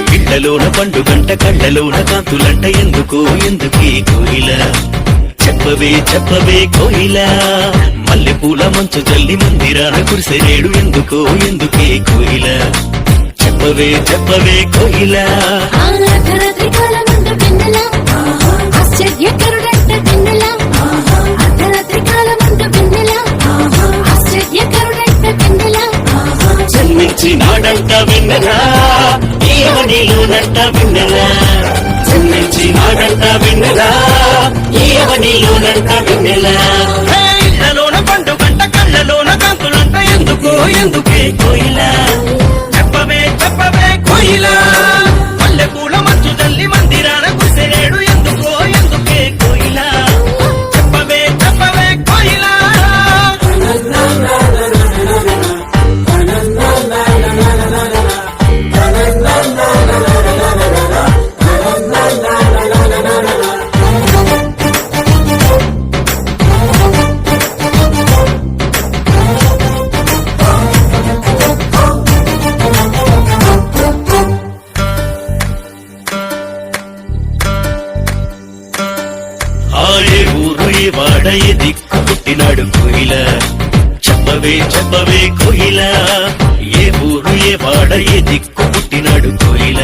కళ్ళలోన పండుగంట కళ్ళలోన కాంతులంట ఎందుకు ఎందుకీ కోయిల చెప్పవే చెప్పవే కోయిల మల్లెపూల మంచు జల్లి మందిరాన కురిసేడు ఎందుకు ఎందుకే కోయిల చెప్పవే చెప్పవే కోయిల జన్మించినాడంట వెన్నెలా ఈవనిలోనంట వెన్నెలా జన్మించినాడంట వెన్నెలా ఈవనిలోనంట వెన్నెలా ఇళ్ళలోన పండుగంట కళ్ళలోన కాంతులంట ఎందుకు ఎందుకే కోయిల చెప్పవే చెప్పవే కోయిల మల్లెపూల మంచు తల్లి మందిరాన కురిసేడు ఎందుకో ఎందుకే కోయిల చెప్పవే చెప్పవే కోయిల ఏ ఊరు ఏ వాడ ఏ దిక్కు పుట్టినాడు కోయిల చెప్పవే చెప్పవే కోయిల ఏ ఊరు ఏ వాడ ఏ దిక్కు పుట్టినాడు కోయిల